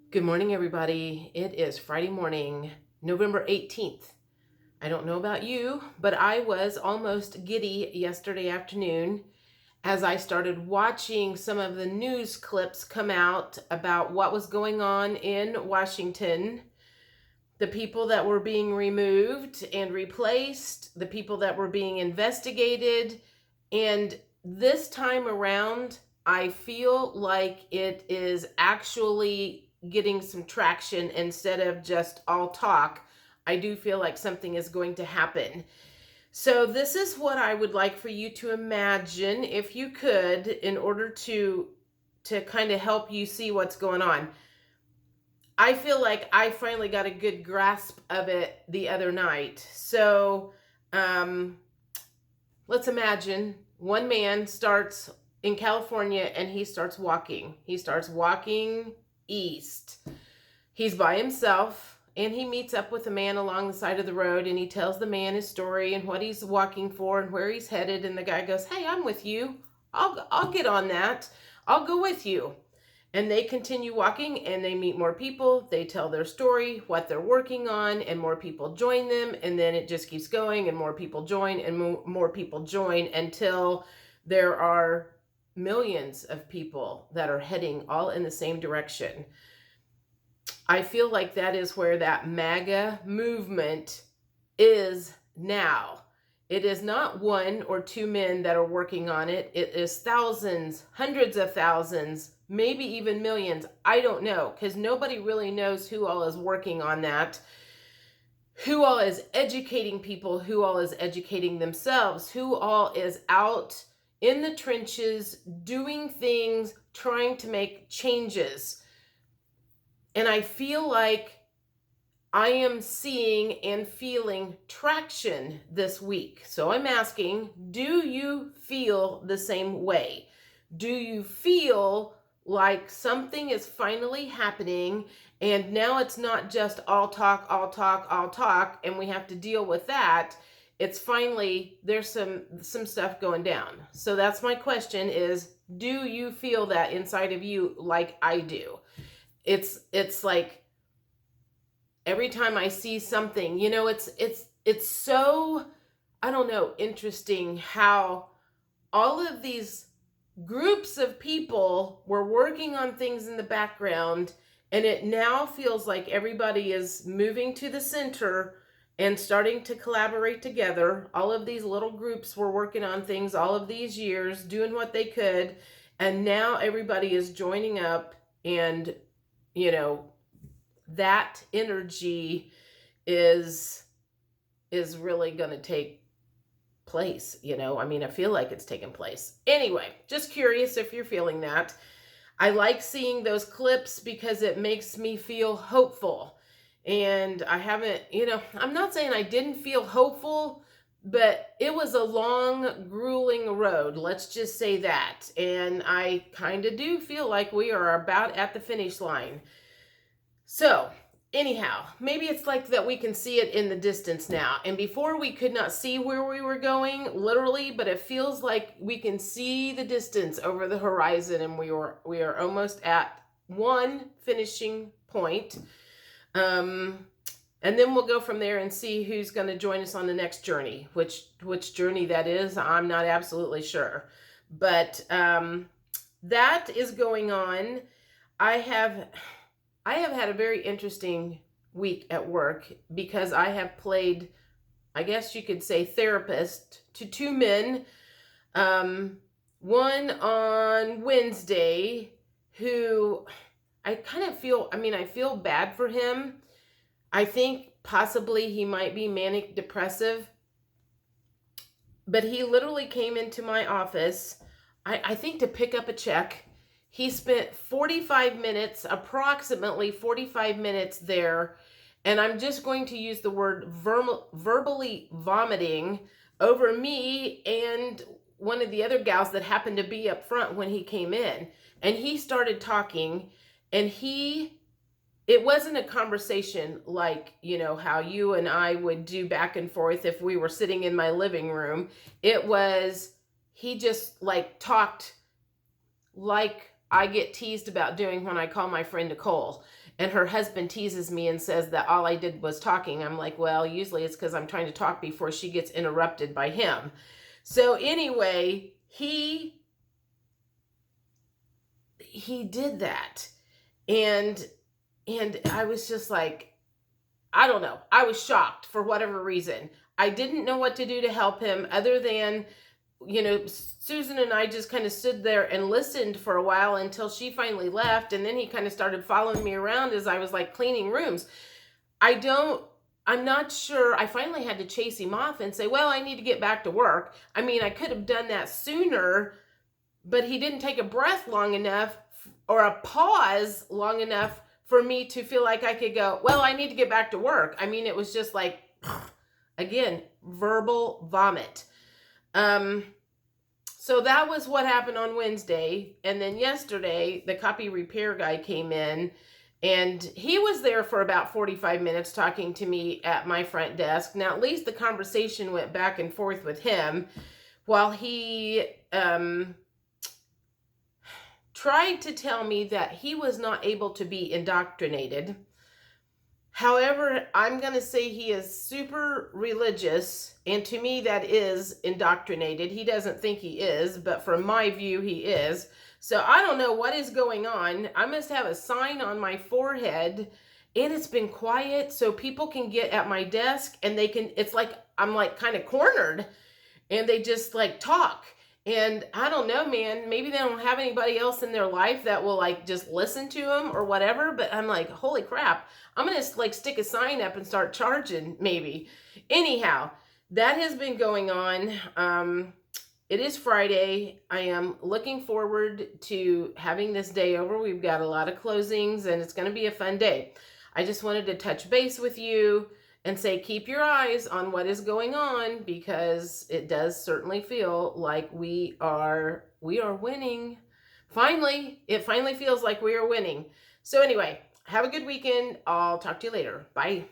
Good morning, everybody. It is Friday morning, November 18th. I don't know about you, but I was almost giddy yesterday afternoon as I started watching some of the news clips come out about what was going on in Washington, the people that were being removed and replaced, the people that were being investigated. And this time around, I feel like it is actually getting some traction instead of just all talk. I do feel like something is going to happen. So this is what I would like for you to imagine, if you could, in order to kind of help you see what's going on. I feel like I finally got a good grasp of it the other night. So um, let's imagine one man starts in California and he starts walking. He starts walking east. He's by himself and he meets up with a man along the side of the road and he tells the man his story and what he's walking for and where he's headed. And the guy goes, "Hey, I'm with you. I'll get on that. I'll go with you." And they continue walking and they meet more people. They tell their story, what they're working on, and more people join them. And then it just keeps going and more people join and more people join until there are millions of people that are heading all in the same direction. I feel like that is where that MAGA movement is now. It is not one or two men that are working on it. It is thousands, hundreds of thousands, maybe even millions. I don't know, because nobody really knows who all is working on that, who all is educating people, who all is educating themselves, who all is out in the trenches doing things, trying to make changes. And I feel like I am seeing and feeling traction this week. So I'm asking, do you feel the same way? Do you feel like something is finally happening and now it's not just all talk, all talk, all talk, and we have to deal with that? It's finally, there's some stuff going down. So that's my question is, do you feel that inside of you like I do? It's like every time I see something, it's so, I don't know, interesting how all of these groups of people were working on things in the background, and it now feels like everybody is moving to the center and starting to collaborate together. All of these little groups were working on things all of these years, doing what they could, and now everybody is joining up, and you know that energy is really going to take place. I mean, I feel like it's taking place. Anyway, just curious if you're feeling that. I like seeing those clips because it makes me feel hopeful. And I haven't, I'm not saying I didn't feel hopeful, but it was a long, grueling road. Let's just say that. And I kind of do feel like we are about at the finish line. So, anyhow, maybe it's like that we can see it in the distance now. And before we could not see where we were going, literally, but it feels like we can see the distance over the horizon, and we are almost at one finishing point. And then we'll go from there and see who's going to join us on the next journey. Which journey that is, I'm not absolutely sure. But that is going on. I have had a very interesting week at work because I have played, I guess you could say, therapist to two men. One on Wednesday who I kind of feel, I feel bad for him. I think possibly he might be manic depressive, but he literally came into my office, I think to pick up a check. He spent 45 minutes, approximately 45 minutes there, and I'm just going to use the word verbally vomiting over me and one of the other gals that happened to be up front when he came in. And he started talking, and it wasn't a conversation like, how you and I would do back and forth if we were sitting in my living room. It was, he just like talked like I get teased about doing when I call my friend Nicole. And her husband teases me and says that all I did was talking. I'm like, well, usually it's because I'm trying to talk before she gets interrupted by him. So anyway, he did that. And I was just like, I don't know. I was shocked for whatever reason. I didn't know what to do to help him other than, Susan and I just kind of stood there and listened for a while until she finally left. And then he kind of started following me around as I was like cleaning rooms. I'm not sure. I finally had to chase him off and say, well, I need to get back to work. I mean, I could have done that sooner, but he didn't take a breath long enough or a pause long enough for me to feel like I could go, well, I need to get back to work. I mean, it was just like, again, verbal vomit. So that was what happened on Wednesday. And then yesterday, the copy repair guy came in and he was there for about 45 minutes talking to me at my front desk. Now, at least the conversation went back and forth with him while he tried to tell me that he was not able to be indoctrinated. However, I'm going to say he is super religious, and to me that is indoctrinated. He doesn't think he is, but from my view, he is. So I don't know what is going on. I must have a sign on my forehead, and it's been quiet so people can get at my desk, and it's like I'm like kind of cornered, and they just like talk. And I don't know, man, maybe they don't have anybody else in their life that will like just listen to them or whatever. But I'm like, holy crap, I'm going to like stick a sign up and start charging maybe. Anyhow, that has been going on. It is Friday. I am looking forward to having this day over. We've got a lot of closings and it's going to be a fun day. I just wanted to touch base with you and say, keep your eyes on what is going on, because it does certainly feel like we are winning. It finally feels like we are winning. So anyway, have a good weekend. I'll talk to you later. Bye.